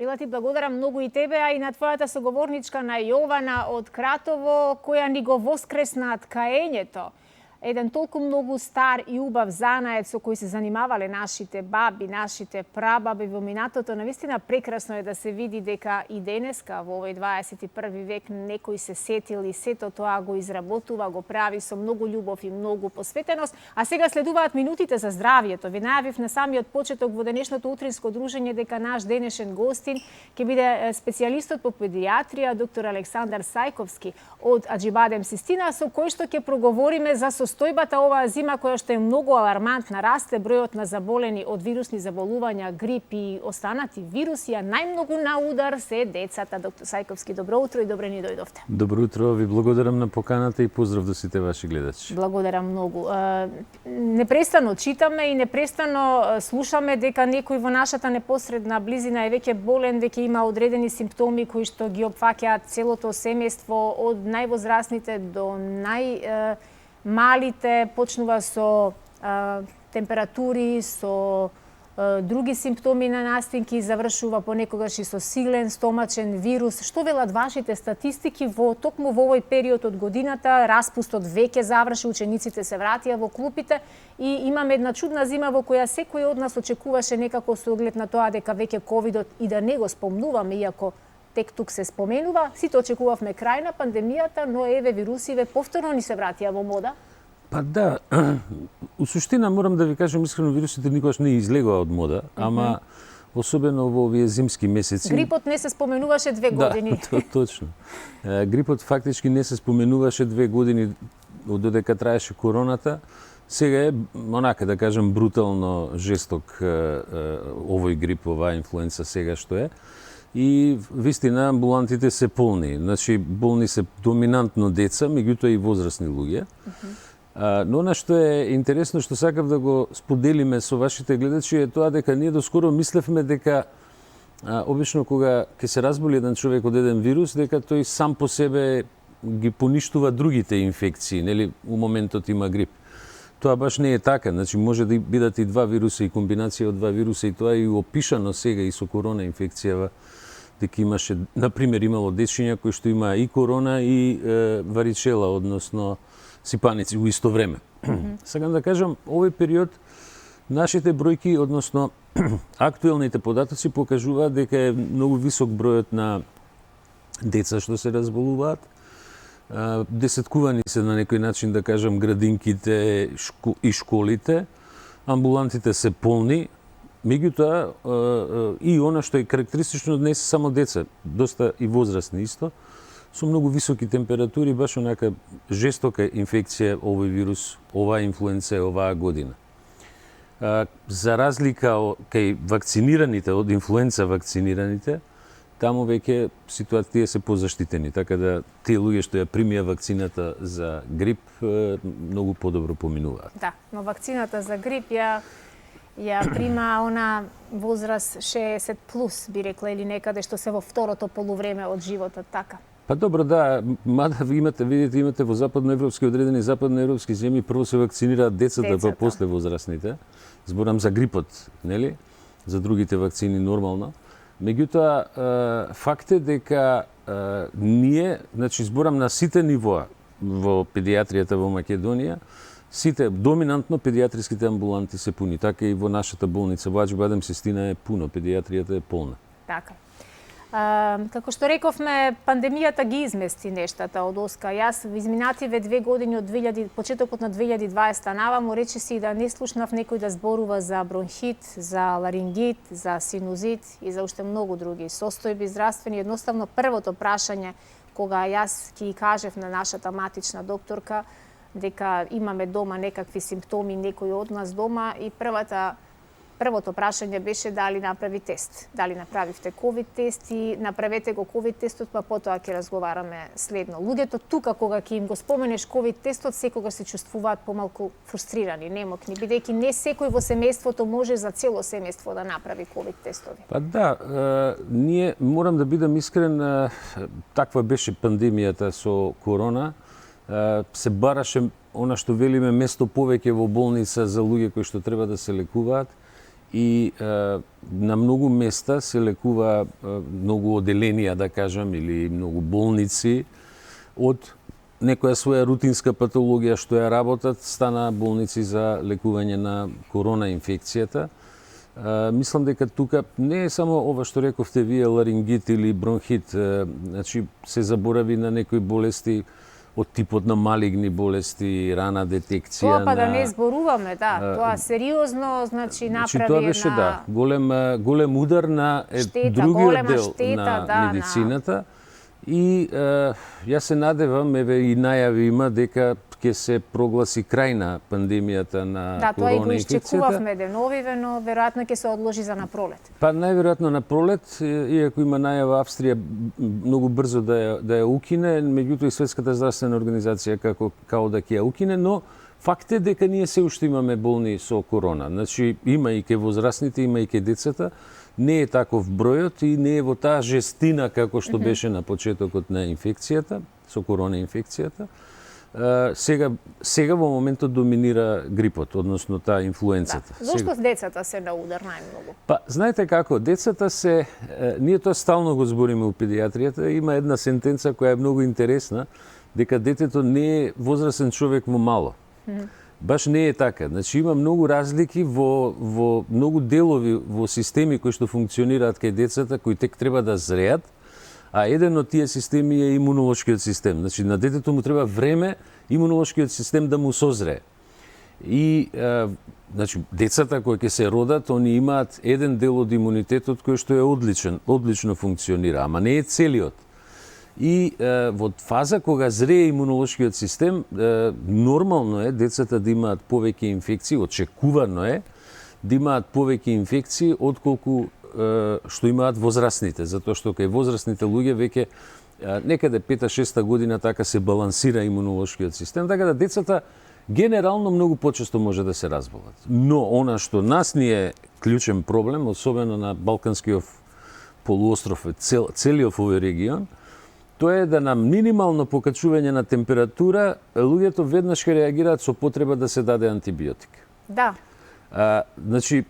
Мила, ти благодарам многу и тебе, а и на твојата соговорничка на Јована од Кратово, која ни го воскресна ткаењето. Еден толку многу стар и убав занаед со кој се занимавале нашите баби, нашите прабаби во минатото. Навистина прекрасно е да се види дека и денеска во овој 21 век некој се сетил и сето тоа го изработува, го прави со многу љубов и многу посветеност. А сега следуваат минутите за здравието. Ви најавив на самиот почеток во денешното утринско дружење дека наш денешен гостин ќе биде специјалистот по педијатрија доктор Александар Сајковски од Аџибадем Систина, со кој што ќе проговориме за состојбата оваа зима која што е многу алармантна. Расте бројот на заболени од вирусни заболувања, грип и останати вируси, а најмногу на удар се децата. Доктор Сајковски, добро утро и добре ни дојдовте. Добро утро, ви благодарам на поканата и поздрав до сите ваши гледачи. Благодарам многу. Непрестано читаме и непрестано слушаме дека некој во нашата непосредна близина е веќе болен, веќе има одредени симптоми кои што ги опфаќаат целото семејство, од највозрасните до малите, почнува со температури, со други симптоми на настинки, завршува понекогаш и со силен стомачен вирус. Што велат вашите статистики токму во овој период од годината? Распустот веќе заврши, учениците се вратија во клупите и имаме една чудна зима во која секој од нас очекуваше некако со оглед на тоа дека веќе ковидот и да не го спомнуваме, иако тек тук се споменува, сите очекувавме крај на пандемијата, но еве вирусиве повторно ни се вратија во мода. Па да, у суштина морам да ви кажам искрено, вирусите никогаш не излегоа од мода, ама особено во овие зимски месеци. Грипот не се споменуваше 2 години. Да, точно. Грипот фактички не се споменуваше 2 години додека траеше короната. Сега е, онака да кажам, брутално жесток овој грип, оваа инфлуенца сега што е. И вистина амбулантите се полни. Значи болни се доминантно деца, меѓутоа и возрастни луѓе. Но она што е интересно, што сакав да го споделиме со вашите гледачи е тоа дека ние доскоро мислевме дека обично кога ќе се разболи еден човек од еден вирус, дека тој сам по себе ги поништува другите инфекции, нели, у моментот има грип. Тоа баш не е така, значи може да бидат и два вируса и комбинација од два вируса, и тоа е и опишано сега и со корона инфекцијава, дека имаше, например, имало дечиња кои што има и корона и варичела, односно сипаници у исто време. Сакам да кажам, овој период нашите бројки, односно актуелните податоци покажуваат дека е многу висок бројот на деца што се разболуваат. Десеткувани се на некој начин, да кажам, градинките и школите, амбулантите се полни, меѓутоа и она што е карактеристично не се само деца, доста и возрастни исто, со многу високи температури, баш онака жестока инфекција овој вирус, оваа инфлуенца оваа година. За разлика кај вакцинираните, од инфлуенца вакцинираните, таму веќе ситуациите се позаштитени, така да тие луѓе што ја примија вакцината за грип многу подобро поминуваат. Да, но вакцината за грип ја прима она возраст 60 плюс, би рекла, или некаде што се во второто полувреме од животот, така. Па добро, да, мада видите во западноевропски, одредени западноевропски земји прво се вакцинираат децата, па после возрастните. Зборам за грипот, нели? За другите вакцини нормално. Меѓутоа, факт е дека ние, значи зборам на сите нивоа во педијатријата во Македонија, сите доминантно педијатриските амбуланти се пуни, така и во нашата болница во Аџибадем Систина е пуно, педијатријата е полна. Така. Како што рековме, пандемијата ги измести нештата од оска. Јас во изминативе 2 години од почетокот на 2020 наваму речиси да не слушнав некој да зборува за бронхит, за ларингит, за синузит и за уште многу други состојби здравствени. Едноставно првото прашање кога јас ќе кажев на нашата матична докторка дека имаме дома некакви симптоми, некој од нас дома, и првото прашање беше дали направи тест. Дали направивте ковид тест и направете го ковид тестот, па потоа ќе разговараме следно. Луѓето тука кога ќе им го споменеш ковид тестот, секогаш се чувствуваат помалку фрустрирани, немокни, бидејќи не секој во семејството може за цело семејство да направи ковид тестови. Па да, ние морам да бидам искрен, таква беше пандемијата со корона. Се бараше она што велиме место повеќе во болница за луѓе кои што треба да се лекуваат. и на многу места се лекува многу оделенија, да кажам, или многу болници од некоја своја рутинска патологија што ја работат, стана болници за лекување на корона инфекцијата. Мислам дека тука не е само ова што рековте вие, ларингит или бронхит, значи се заборави на некои болести од типот на малигни болести, рана детекција. Тоа па да не зборуваме, да, тоа сериозно, значи направи тоа беше голем удар на другиот дел на медицината. И јас се надевам, еве и најави има дека ќе се прогласи крај на пандемијата на корона инфекцијата. Да, тоа и го исчекувавме деновиве, но веројатно ќе се одложи за напролет. Па најверојатно на пролет, иако има најава Австрија многу брзо да ја укине, меѓутоа и Светската здравствена организација као да ќе ја укине, но факт е дека ние се уште имаме болни со корона. Значи има и ке возрастните, има и ке децата. Не е таков бројот и не е во таа жестина како што беше на почетокот на инфекцијата, со корона инфекцијата. Сега во моментот доминира грипот, односно таа инфлуенцата. Да. Зошто децата се на удар најмногу? Па, знаете како, децата се, ние тоа стално го збориме у педијатријата, има една сентенца која е многу интересна, дека детето не е возрастен човек во мало. Баш не е така. Значи има многу разлики во многу делови во системи кои што функционираат кај децата, кои тек треба да зреат, а еден од тие системи е имунолошкиот систем. Значи на детето му треба време имунолошкиот систем да му созрее. И значи децата кои ќе се родат, они имаат еден дел од имунитетот кој што е одлично функционира, ама не е целиот. И во фаза кога зрее имунолошкиот систем, нормално е децата да имаат повеќе инфекции, очекувано е да имаат повеќе инфекции отколку што имаат возрастните, затоа што кај возрастните луѓе веќе некаде 5-6 година така се балансира имунолошкиот систем, така да децата генерално многу почесто може да се разболат. Но она што нас ни е клучен проблем, особено на Балканскиот полуостров, целиот овој регион, тоа е да на минимално покачување на температура луѓето веднаш ќе реагираат со потреба да се даде антибиотик. Да. Значи,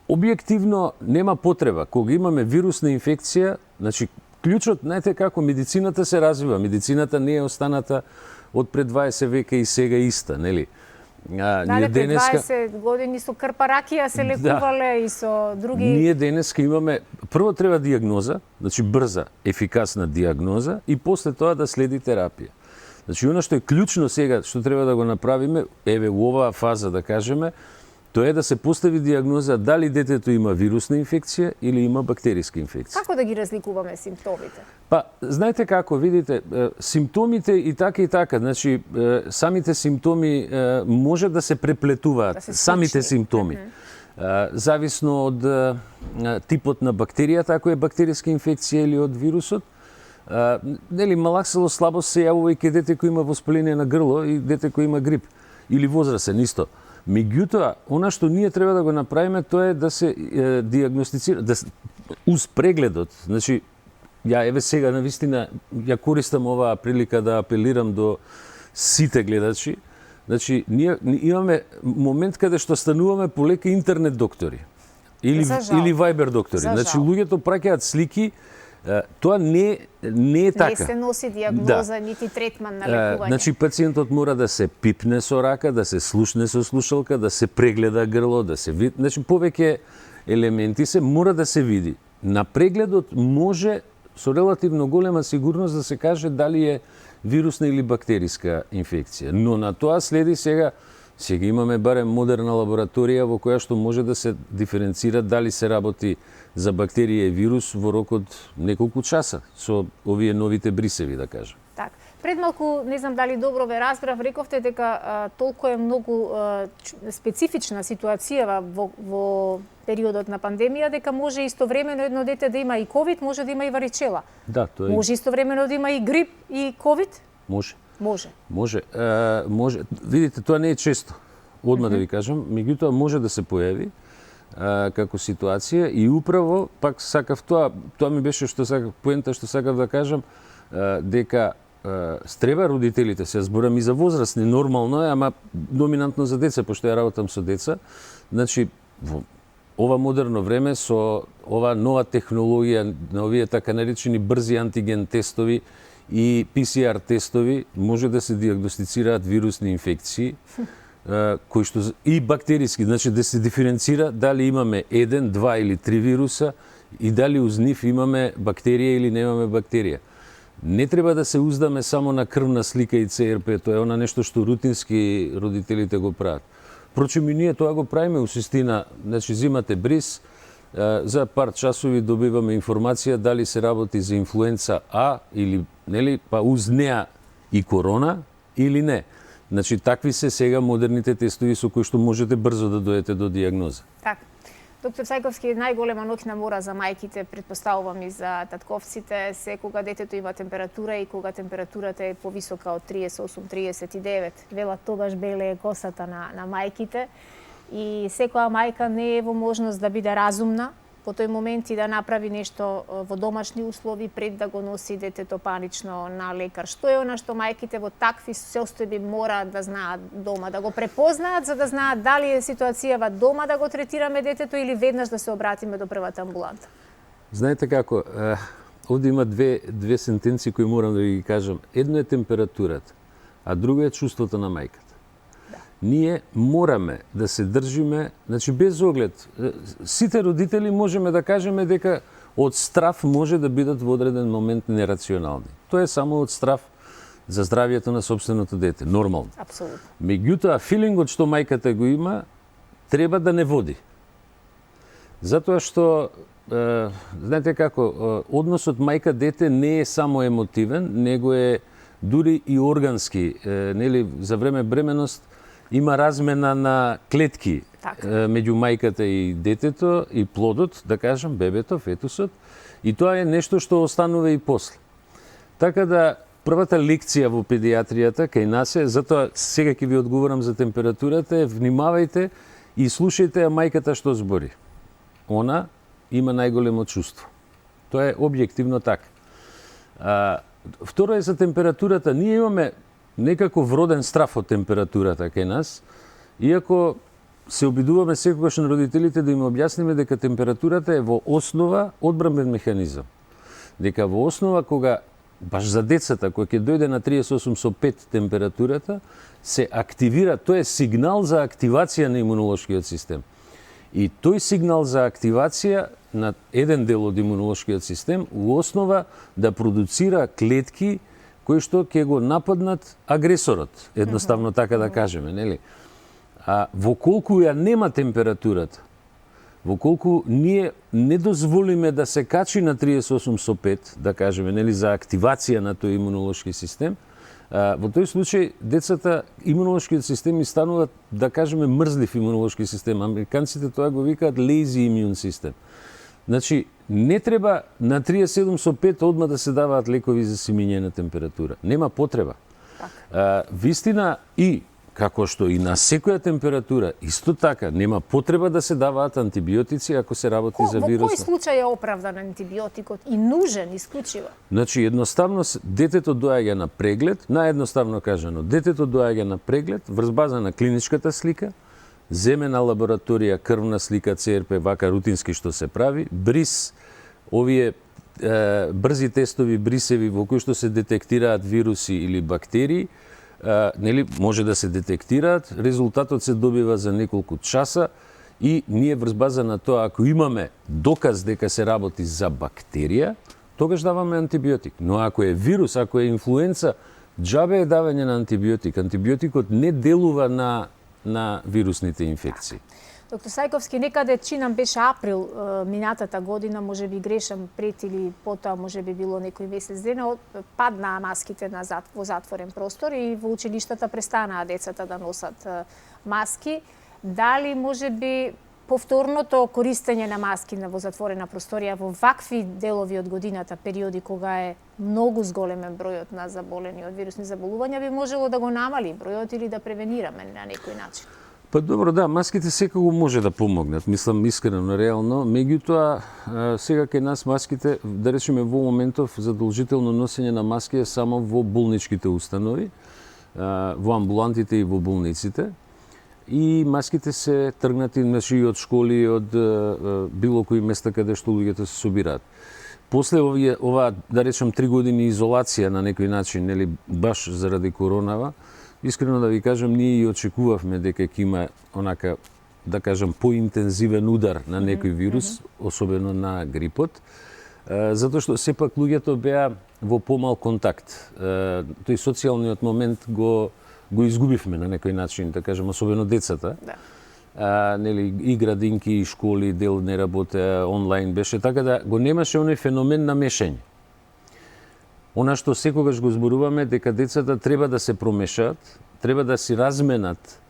објективно нема потреба. Кога имаме вирусна инфекција, значи, клучот, знаете како, медицината се развива. Медицината не е останата од пред 20 века и сега иста, нели? Пред 20 години со крпа ракија се лекувале и со други... Ние денеска имаме, прво треба диагноза, значи брза, ефикасна диагноза и после тоа да следи терапија. Значи, оно што е клучно сега, што треба да го направиме, еве у оваа фаза да кажеме, тоа е да се постави диагноза дали детето има вирусна инфекција или има бактериска инфекција. Како да ги разликуваме симптомите? Па, знаете како, видите, симптомите и така, значи, самите симптоми може да се преплетуваат, самите симптоми. Зависно од типот на бактеријата, ако е бактериска инфекција или од вирусот. Нели, малакселослабост се јавува и кај дете кој има воспаление на грло и дете кој има грип, или возрастен исто. Меѓутоа, она што ние треба да го направиме, тоа е да се диагностицира, уз прегледот. Значи, ја еве сега навистина ја користам оваа прилика да апелирам до сите гледачи. Значи, ние имаме момент каде што стануваме полека интернет доктори или Viber доктори. Значи, луѓето праќаат слики. Тоа не е така. Не се носи диагноза, нити третман на лекување. Значи, пациентот мора да се пипне со рака, да се слушне со слушалка, да се прегледа грло, да се види. Значи, повеќе елементи мора да се види. На прегледот може со релативно голема сигурност да се каже дали е вирусна или бактериска инфекција. Но на тоа следи сега имаме барем модерна лабораторија во која што може да се диференцира дали се работи за бактерија и вирус во рок од неколку часа со овие новите брисеви, да кажем. Так. Пред малку, не знам дали добро ве разбрав, рековте дека толку е многу специфична ситуација во периодот на пандемија, дека може истовремено едно дете да има и ковид, може да има и варичела. Да, тоа е. Може истовремено да има и грип и ковид? Може. Може. Видите, тоа не е често. Одма да ви кажам, меѓутоа може да се појави како ситуација и управо пак сакав тоа ми беше поента што сакав да кажам, дека треба родителите, се зборам и за возрастни, нормално е, ама доминантно за деца, пошто ја работам со деца. Значи, ова модерно време со ова нова технологија на овие така наречени брзи антиген тестови и PCR тестови може да се диагностицираат вирусни инфекции кои што и бактериски, значи да се диференцира дали имаме 1, 2 или 3 вируса и дали уз нив имаме бактерија или немаме бактерија. Не треба да се уздаме само на крвна слика и ЦРП, тоа е она нешто што рутински родителите го прават. Впрочем, и ние тоа го правиме у систина, значи зимате бриз, за пар часови добиваме информација дали се работи за инфлуенца А или нели, па уз неа и корона или не. Значи такви се сега модерните тестови со кои што можете брзо да дојдете до диагноза. Така. Доктор Цајковски, најголема ноќна мора за мајките, предпоставувам и за татковците, се кога детето има температура и кога температурата е повисока од 38-39. Велат тогаш беле косата на мајките и секоја мајка не е во можност да биде разумна по тој момент и да направи нешто во домашни услови пред да го носи детето панично на лекар. Што е она што мајките во такви состојби мора да знаат дома, да го препознаат за да знаат дали е ситуацијава дома да го третираме детето или веднаш да се обратиме до првата амбуланта? Знаете како, овде има две сентенции кои морам да ви ги кажам. Едно е температурата, а друго е чувството на мајката. Ние мораме да се држиме, значи без оглед, сите родители можеме да кажеме дека од страв може да бидат во одреден момент нерационални. Тоа е само од страв за здравието на собственото дете, нормално. Апсолутно. Меѓутоа, филингот што мајката го има, треба да не води. Затоа што, знаете како, односот мајка-дете не е само емотивен, него е дури и органски. Нели, за време бременост има размена на клетки меѓу мајката и детето и плодот, да кажам, бебето, фетусот, и тоа е нешто што останува и после. Така да, првата лекција во педиатријата кај нас е, затоа сега ќе ви одговорам за температурата, е внимавајте и слушајте мајката што збори. Она има најголемо чувство. Тоа е објективно така. Второ е за температурата. Ние имаме некако вроден страф од температурата кај нас, иако се обидуваме секогаш на родителите да им објасниме дека температурата е во основа одбранбен механизам. Дека во основа кога баш за децата кој ќе дојде на 38,5 температурата се активира, тоа е сигнал за активација на имунолошкиот систем. И тој сигнал за активација на еден дел од имунолошкиот систем у основа да продуцира клетки кои што ќе го нападнат агресорот, едноставно така да кажеме, нели? А во колку ја нема температурата, во колку ние не дозволиме да се качи на 38,5, да кажеме, нели, за активација на тој имунолошки систем, во тој случај децата имунолошкиот систем и станува, да кажеме, мрзлив имунолошки систем. Американците тоа го викаат lazy immune system. Значи, не треба на 37,5 одма да се даваат лекови за симиње на температура. Нема потреба. Вистина и како што и на секоја температура, исто така, нема потреба да се даваат антибиотици ако се работи за вирус. Во кој случај е оправдан антибиотикот и нужен исклучиво? Значи, едноставно детето доаѓа на преглед, наедноставно кажано, детето доаѓа на преглед врз база на клиничката слика, земена лабораторија, крвна слика, ЦРП, вака рутински што се прави, бриз, овие брзи тестови брисеви во кои што се детектираат вируси или бактерии, нели, може да се детектираат, резултатот се добива за неколку часа и ние врз база на тоа, ако имаме доказ дека се работи за бактерија, тогаш даваме антибиотик. Но ако е вирус, ако е инфлуенца, џабе е давање на антибиотик. Антибиотикот не делува на вирусните инфекции. Доктор Цајковски, некаде чинам беше април минатата година, може би грешам пред или потоа, може би било некој месец дена, паднаа маските во затворен простор и во училиштата престанаа децата да носат маски. Дали може би повторното користење на маски во затворена просторија во вакви делови од годината, периоди кога е многу зголемен бројот на заболени од вирусни заболувања, би можело да го намали бројот или да превенираме на некој начин? Па добро, да, маските секако може да помогнат, мислам искрено, реално, меѓутоа сега кај нас маските, да речеме во моментов задолжително носење на маски е само во болничките установи, во амбулантите и во болниците. и маските се тргнати значи од школи, од било кои места каде што луѓето се собираат. После ова, да речем, 3 години изолација на некој начин, нели, баш заради коронава, искрено да ви кажам, ние и очекувавме дека ќе има онака, да кажам, поинтензивен удар на некој вирус, особено на грипот, затоа што сепак луѓето беа во помал контакт. Тој социјалниот момент го изгубивме на некој начин, да кажем, особено децата. Да. Нели, и градинки, и школи, дел не работеа, онлайн беше, така да го немаше оној феномен на мешање. Она што секогаш го зборуваме, дека децата треба да се промешаат, треба да си разменат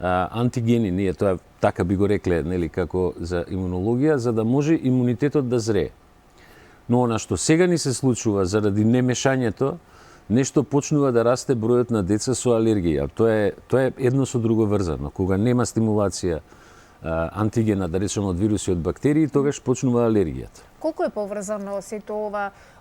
антигени, ние тоа така би го рекле, нели, како за имунологија, за да може имунитетот да зрее. Но она што сега ни се случува заради немешањето, нешто почнува да расте бројот на деца со алергија. Тоа е едно со друго врзано. Кога нема стимулација антигена, да речеме, од вируси, од бактерии, тогаш почнува алергијата. Колку е поврзано сето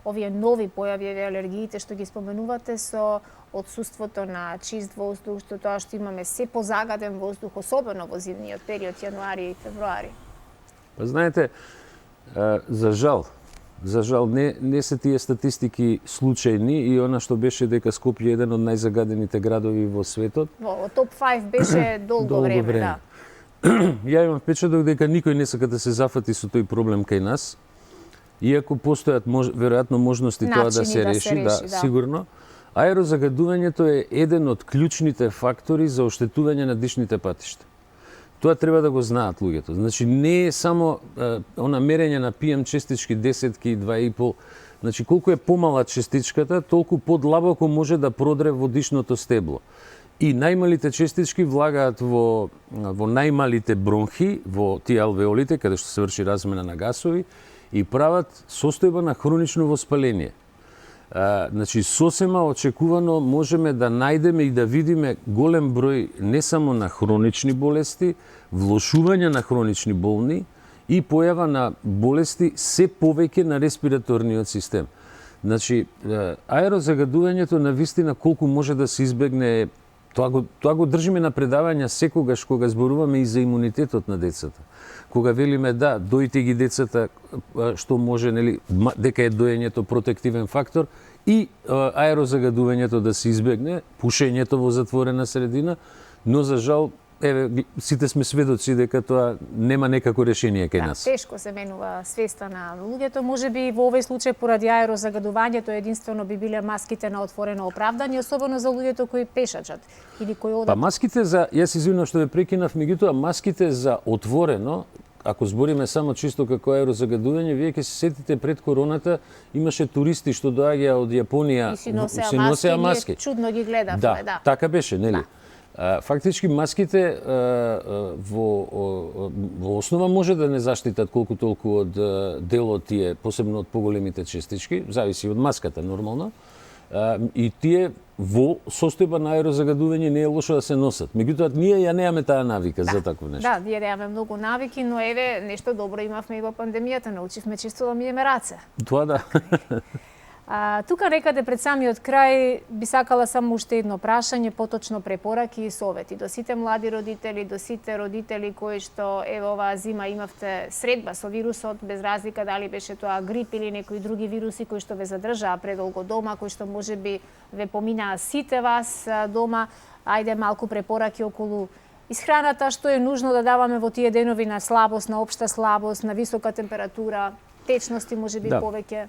овие нови појави, алергиите што ги споменувате со отсуството на чист воздух, што тоа што имаме се позагаден воздух, особено во зимниот период, јануари и февруари? Па знаете, за жал не се тие статистики случајни и она што беше дека Скопје е еден од најзагадените градови во светот. Во топ 5 беше долго време, да. Ја имам впечаток дека никој не сака да се зафати со тој проблем кај нас. Иако постојат веројатно можности тоа да се реши, да, сигурно. Аерозагадувањето е еден од клучните фактори за оштетување на дишните патишта. Тоа треба да го знаат луѓето. Значи не е само она мерење на PM честички 10-ки, 2,5. Значи колку е помала честичката, толку подлабоко може да продре во дишното стебло. И најмалите честички влагаат во најмалите бронхи, во тие алвеолите, каде што се врши размена на гасови, и прават состојба на хронично воспаление. Значи, сосема очекувано можеме да најдеме и да видиме голем број не само на хронични болести, влошување на хронични болни и појава на болести се повеќе на респираторниот систем. Значи, аерозагадувањето на вистина колку може да се избегне, тоа го држиме на предавања секогаш кога зборуваме и за имунитетот на децата. Кога велиме да, дојте ги децата што може, нели, дека е доењето протективен фактор и аерозагадувањето да се избегне, пушењето во затворена средина, но за жал сите сме сведоци дека тоа нема некако решение кај нас. Тешко се менува свеста на луѓето, можеби во овој случај поради аерозагадувањето единствено би биле маските на отворено оправдање, особено за луѓето кои пешачат или кои одат. Па маските јас извинувам што ве прекинав, меѓутоа маските за отворено, ако збориме само чисто како аерозагадување, вие ќе се сетите пред короната имаше туристи што доаѓаа од Јапонија и си носеа маски. Чудно ги гледавме, да. Така беше, нели? Фактички маските во основа може да не заштитат колку толку од дел од тие, посебно од поголемите честички, зависи од маската нормално. И тие во состојба на аерозагадување не е лошо да се носат. Меѓутоа ние ја немаме таа навика за такво нешто. Да, ние немаме многу навики, но еве нешто добро имавме и во пандемијата, научивме чисто да миеме раце. Тоа да. Тука некаде пред самиот крај би сакала само уште едно прашање, поточно препораки и совети до сите млади родители, до сите родители кои што еве оваа зима имавте средба со вирусот, без разлика дали беше тоа грип или некои други вируси кои што ве задржаа предолго дома, кои што можеби ве поминаа сите вас дома. Ајде малку препораки околу исхраната, што е нужно да даваме во тие денови на слабост, на општа слабост, на висока температура, течности можеби повеќе.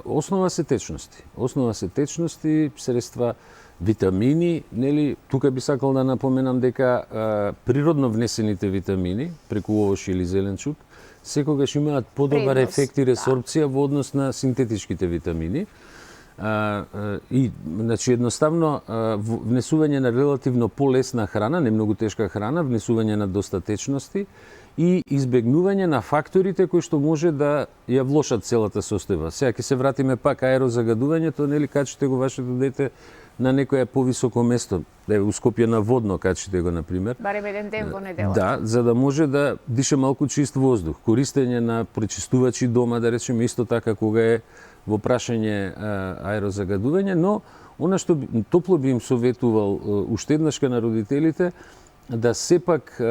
Основа се течности, средства, витамини, нели, тука би сакал да напоменам дека природно внесените витамини, преку овош или зеленчук, секогаш имаат подобар ефект и ресорбција во однос на синтетичките витамини. И, значи, едноставно, внесување на релативно полесна храна, не многу тешка храна, внесување на доста течности, и избегнување на факторите кои што може да ја влошат целата состојба. Сега ќе се вратиме пак аерозагадувањето, нели, качите го вашето дете на некое повисоко место, у Скопје на водно качите го, например. Барем еден ден во неделата. Да, за да може да дише малку чист воздух. Користење на пречистувачи дома, да речеме, исто така кога е во прашање аерозагадување, но она што топло би им советувал уште еднаш на родителите да сепак,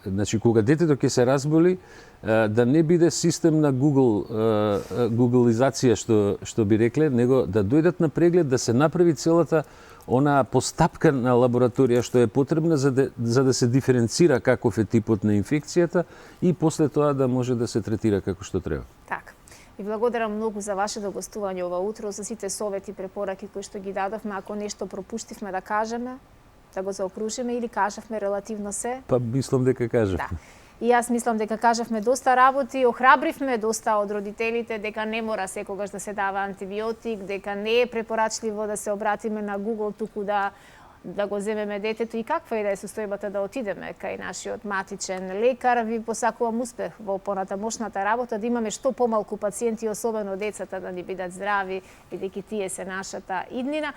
значи кога детето ќе се разболи, да не биде систем на Google-изација, што би рекле, него да дојдат на преглед, да се направи целата она постапка на лабораторија што е потребна за да се диференцира каков е типот на инфекцијата и после тоа да може да се третира како што треба. Така. Ви благодарам многу за вашето гостување ова утро, за сите совети, препораки кои што ги дадовме. Ако нешто пропуштивме да кажеме, да го заокружиме или кажавме релативно се? Па мислам дека кажав. Да. И јас мислам дека кажавме доста работи, охрабривме доста од родителите дека не мора секогаш да се дава антибиотик, дека не е препорачливо да се обратиме на Google, туку да го земеме детето и каква и да е состојбата да отидеме кај нашиот матичен лекар. Ви посакувам успех во понатамошната работа, да имаме што помалку пациенти, особено децата, да ни бидат здрави, бидејќи тие се нашата иднина.